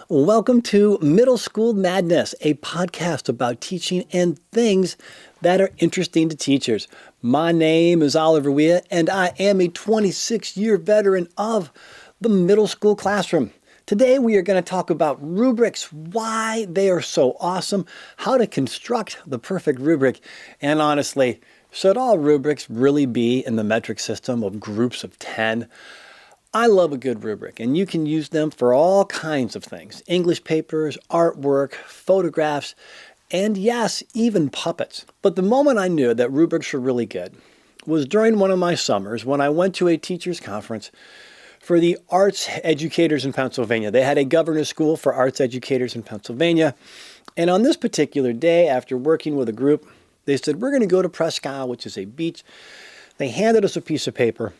Welcome to Middle School Madness, a podcast about teaching and things that are interesting to teachers. My name is Oliver Wieheog, and I am a 26-year veteran of the middle school classroom. Today we are going to talk about rubrics, why they are so awesome, how to construct the perfect rubric, and honestly, should all rubrics really be in the metric system of groups of 10? I love a good rubric, and you can use them for all kinds of things. English papers, artwork, photographs, and yes, even puppets. But the moment I knew that rubrics were really good was during one of my summers when I went to a teachers conference for the arts educators in Pennsylvania. They had a governor's school for arts educators in Pennsylvania. And on this particular day, after working with a group, they said, we're going to go to Presque, which is a beach. They handed us a piece of paper.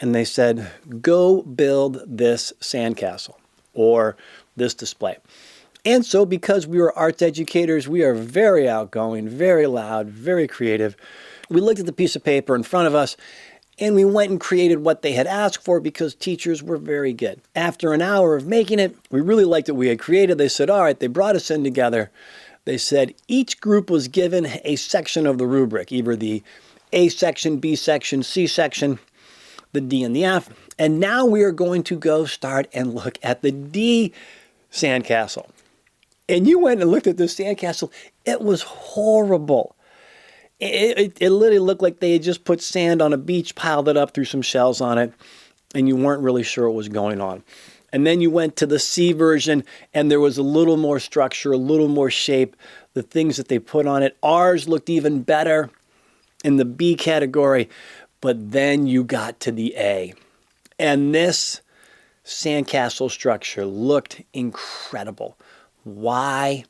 And they said, go build this sandcastle or this display. And so because we were arts educators, we are very outgoing, very loud, very creative. We looked at the piece of paper in front of us and we went and created what they had asked for because teachers were very good. After an hour of making it, we really liked what we had created. They said, all right, they brought us in together. They said each group was given a section of the rubric, either the A section, B section, C section, the D and the F. And now we are going to go start and look at the D sandcastle. And you went and looked at this sandcastle. It was horrible. It literally looked like they had just put sand on a beach, piled it up, threw some shells on it, and you weren't really sure what was going on. And then you went to the C version, and there was a little more structure, a little more shape, the things that they put on it. Ours looked even better in the B category. But then you got to the A, and this sandcastle structure looked incredible. Why?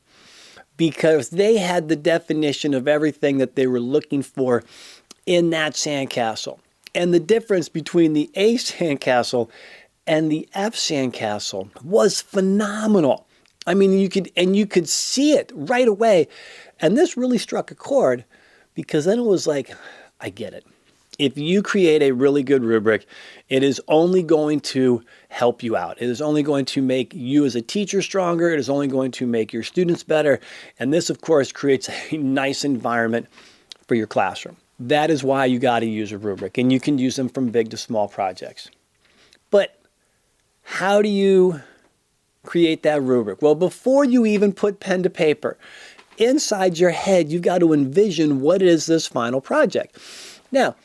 Because they had the definition of everything that they were looking for in that sandcastle. And the difference between the A sandcastle and the F sandcastle was phenomenal. I mean, you could see it right away. And this really struck a chord because then it was like, I get it. If you create a really good rubric, it is only going to help you out. It is only going to make you as a teacher stronger. It is only going to make your students better. And this, of course, creates a nice environment for your classroom. That is why you got to use a rubric, and you can use them from big to small projects. But how do you create that rubric? Well, before you even put pen to paper, inside your head, you've got to envision what is this final project. Now,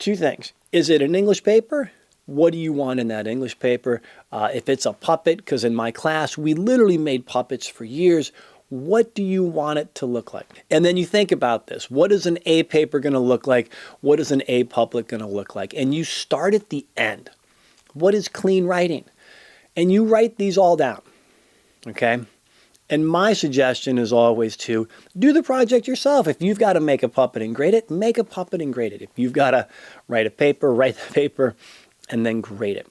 two things. Is it an English paper? What do you want in that English paper? If it's a puppet, because in my class, we literally made puppets for years. What do you want it to look like? And then you think about this. What is an A paper going to look like? What is an A puppet going to look like? And you start at the end. What is clean writing? And you write these all down, okay? And my suggestion is always to do the project yourself. If you've got to make a puppet and grade it, make a puppet and grade it. If you've got to write a paper, write the paper and then grade it.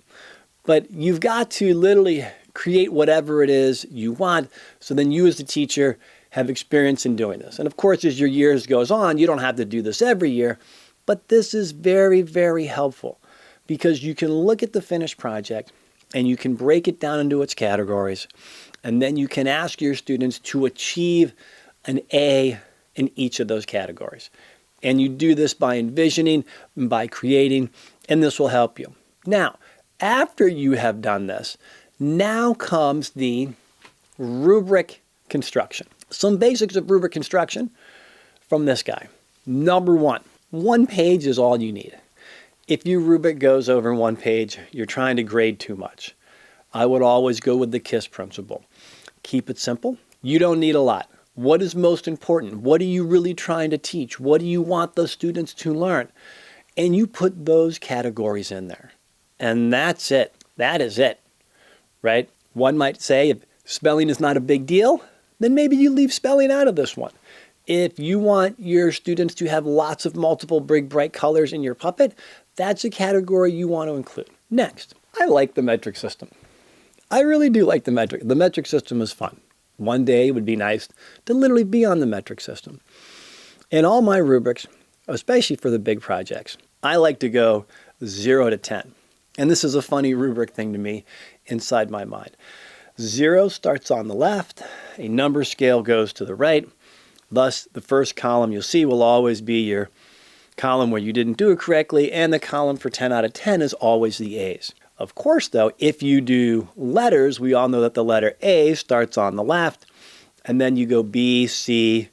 But you've got to literally create whatever it is you want, so then you as the teacher have experience in doing this. And of course, as your years goes on, you don't have to do this every year, but this is very, very helpful because you can look at the finished project and you can break it down into its categories. And then you can ask your students to achieve an A in each of those categories. And you do this by envisioning, by creating, and this will help you. Now, after you have done this, now comes the rubric construction. Some basics of rubric construction from this guy. Number one page is all you need. If your rubric goes over one page, you're trying to grade too much. I would always go with the KISS principle. Keep it simple. You don't need a lot. What is most important? What are you really trying to teach? What do you want the students to learn? And you put those categories in there. And that's it. That is it, right? One might say if spelling is not a big deal, then maybe you leave spelling out of this one. If you want your students to have lots of multiple big bright colors in your puppet, that's a category you want to include. Next, I like the metric system. I really do like the metric. The metric system is fun. One day it would be nice to literally be on the metric system. In all my rubrics, especially for the big projects, I like to go 0 to 10. And this is a funny rubric thing to me inside my mind. 0 starts on the left, a number scale goes to the right. Thus, the first column you'll see will always be your column where you didn't do it correctly, and the column for 10 out of 10 is always the A's. Of course, though, if you do letters, we all know that the letter A starts on the left, and then you go B, C,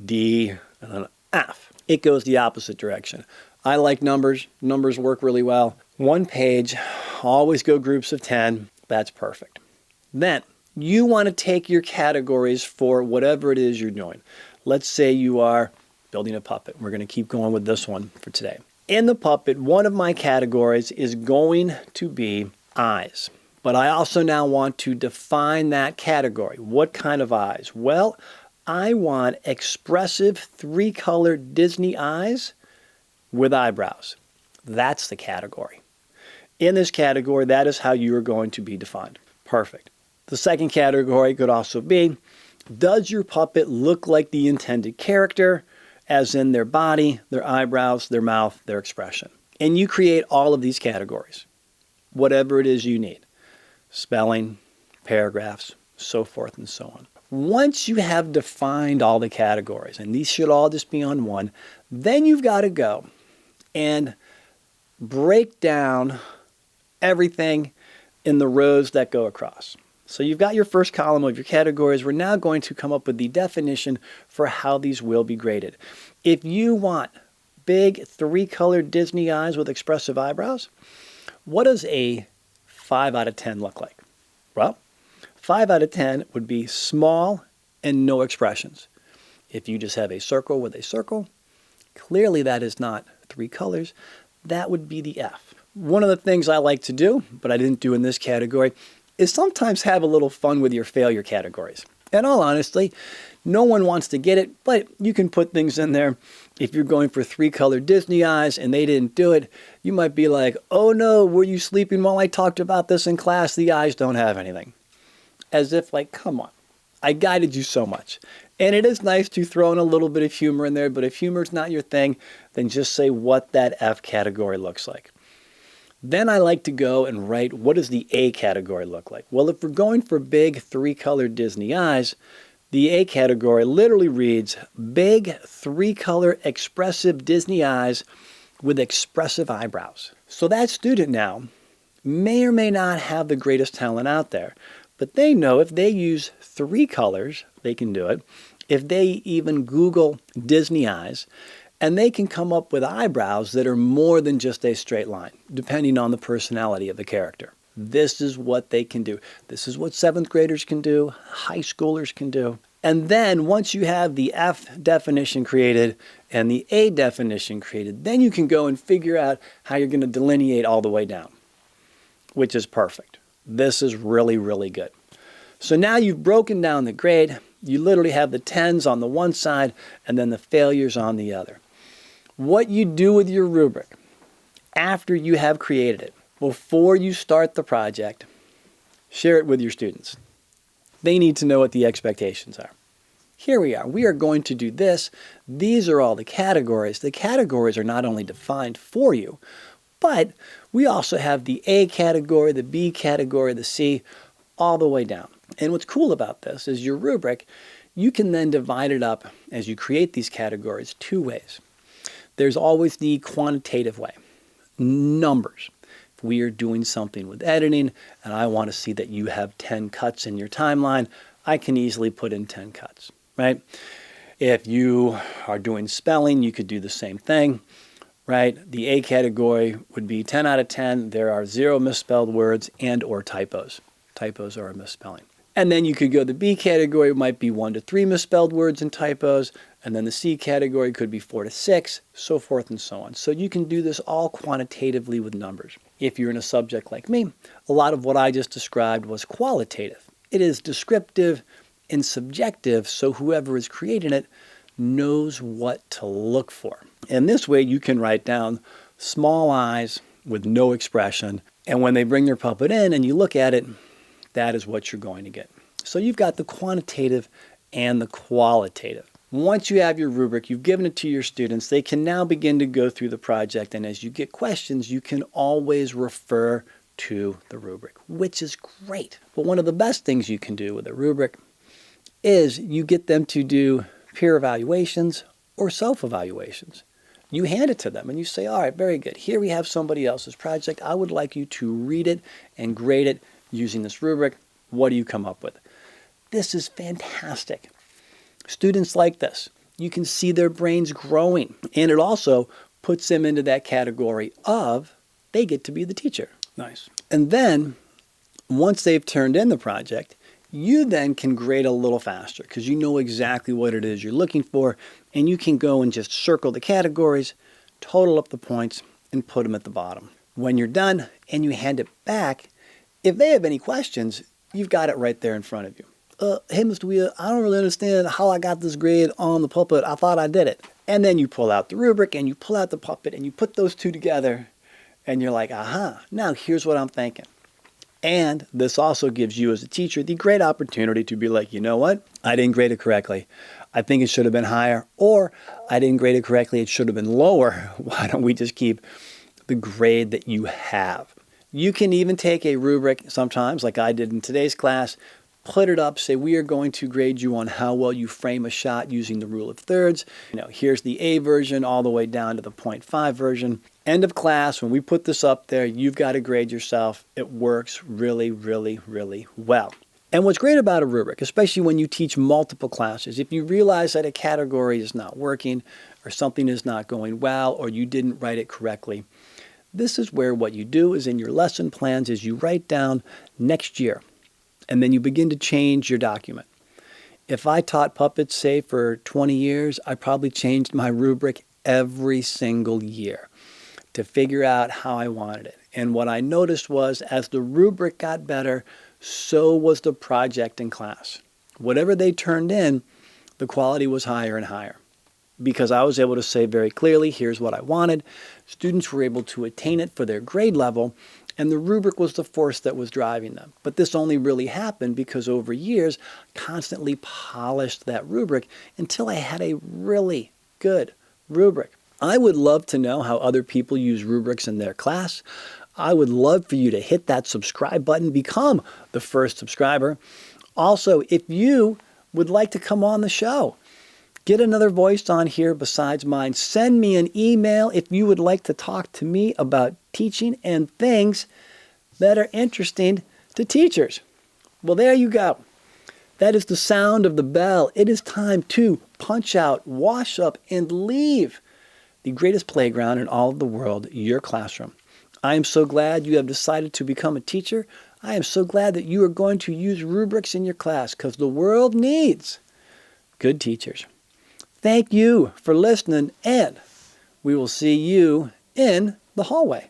D, and then F. It goes the opposite direction. I like numbers. Numbers work really well. One page, always go groups of 10. That's perfect. Then, you want to take your categories for whatever it is you're doing. Let's say you are building a puppet. We're going to keep going with this one for today. In the puppet, one of my categories is going to be eyes. But I also now want to define that category. What kind of eyes? Well, I want expressive 3-color Disney eyes with eyebrows. That's the category. In this category, that is how you are going to be defined. Perfect. The second category could also be, does your puppet look like the intended character, as in their body, their eyebrows, their mouth, their expression? And you create all of these categories, whatever it is you need. Spelling, paragraphs, so forth and so on. Once you have defined all the categories, and these should all just be on one, then you've got to go and break down everything in the rows that go across. So you've got your first column of your categories. We're now going to come up with the definition for how these will be graded. If you want big 3-color Disney eyes with expressive eyebrows, what does a 5 out of 10 look like? Well, 5 out of 10 would be small and no expressions. If you just have a circle with a circle, clearly that is not 3 colors. That would be the F. One of the things I like to do, but I didn't do in this category, is sometimes have a little fun with your failure categories. And all honestly, no one wants to get it, but you can put things in there. If you're going for 3-color Disney eyes and they didn't do it, you might be like, oh no, were you sleeping while I talked about this in class? The eyes don't have anything. As if like, come on, I guided you so much. And it is nice to throw in a little bit of humor in there, but if humor is not your thing, then just say what that F category looks like. Then I like to go and write, what does the A category look like? Well, if we're going for big 3-color Disney eyes, the A category literally reads, big 3-color expressive Disney eyes with expressive eyebrows. So that student now may or may not have the greatest talent out there, but they know if they use 3 colors, they can do it. If they even Google Disney eyes, and they can come up with eyebrows that are more than just a straight line, depending on the personality of the character. This is what they can do. This is what 7th graders can do, high schoolers can do. And then once you have the F definition created and the A definition created, then you can go and figure out how you're going to delineate all the way down, which is perfect. This is really, really good. So now you've broken down the grade. You literally have the 10s on the one side and then the failures on the other. What you do with your rubric after you have created it, before you start the project, share it with your students. They need to know what the expectations are. Here we are. We are going to do this. These are all the categories. The categories are not only defined for you, but we also have the A category, the B category, the C, all the way down. And what's cool about this is your rubric, you can then divide it up as you create these categories 2 ways. There's always the quantitative way, numbers. If we are doing something with editing and I want to see that you have 10 cuts in your timeline, I can easily put in 10 cuts, right? If you are doing spelling, you could do the same thing, right? The A category would be 10 out of 10. There are 0 misspelled words and or typos. Typos are a misspelling. And then you could go the B category, might be 1 to 3 misspelled words and typos. And then the C category could be 4 to 6, so forth and so on. So you can do this all quantitatively with numbers. If you're in a subject like me, a lot of what I just described was qualitative. It is descriptive and subjective, so whoever is creating it knows what to look for. And this way you can write down small eyes with no expression. And when they bring their puppet in and you look at it, that is what you're going to get. So you've got the quantitative and the qualitative. Once you have your rubric, you've given it to your students, they can now begin to go through the project. And as you get questions, you can always refer to the rubric, which is great. But one of the best things you can do with a rubric is you get them to do peer evaluations or self-evaluations. You hand it to them and you say, all right, very good. Here we have somebody else's project. I would like you to read it and grade it using this rubric. What do you come up with? This is fantastic. Students like this. You can see their brains growing. And it also puts them into that category of they get to be the teacher. Nice. And then once they've turned in the project, you then can grade a little faster because you know exactly what it is you're looking for, and you can go and just circle the categories, total up the points, and put them at the bottom. When you're done and you hand it back, if they have any questions, you've got it right there in front of you. Hey, Mr. Weir, I don't really understand how I got this grade on the puppet. I thought I did it. And then you pull out the rubric and you pull out the puppet and you put those two together and you're like, aha, now here's what I'm thinking. And this also gives you as a teacher the great opportunity to be like, you know what? I didn't grade it correctly. I think it should have been higher, or I didn't grade it correctly. It should have been lower. Why don't we just keep the grade that you have? You can even take a rubric sometimes, like I did in today's class, put it up, say we are going to grade you on how well you frame a shot using the rule of thirds. Here's the A version all the way down to the 0.5 version. End of class, when we put this up there, you've got to grade yourself. It works really, really, really well. And what's great about a rubric, especially when you teach multiple classes, if you realize that a category is not working or something is not going well or you didn't write it correctly, this is where what you do is in your lesson plans is you write down next year. And then you begin to change your document. If I taught puppets, say, for 20 years, I probably changed my rubric every single year to figure out how I wanted it. And what I noticed was as the rubric got better, so was the project in class. Whatever they turned in, the quality was higher and higher. Because I was able to say very clearly, here's what I wanted. Students were able to attain it for their grade level, and the rubric was the force that was driving them. But this only really happened because over years, constantly polished that rubric until I had a really good rubric. I would love to know how other people use rubrics in their class. I would love for you to hit that subscribe button, become the first subscriber. Also, if you would like to come on the show, get another voice on here besides mine. Send me an email if you would like to talk to me about teaching and things that are interesting to teachers. Well, there you go. That is the sound of the bell. It is time to punch out, wash up, and leave the greatest playground in all of the world, your classroom. I am so glad you have decided to become a teacher. I am so glad that you are going to use rubrics in your class because the world needs good teachers. Thank you for listening, and we will see you in the hallway.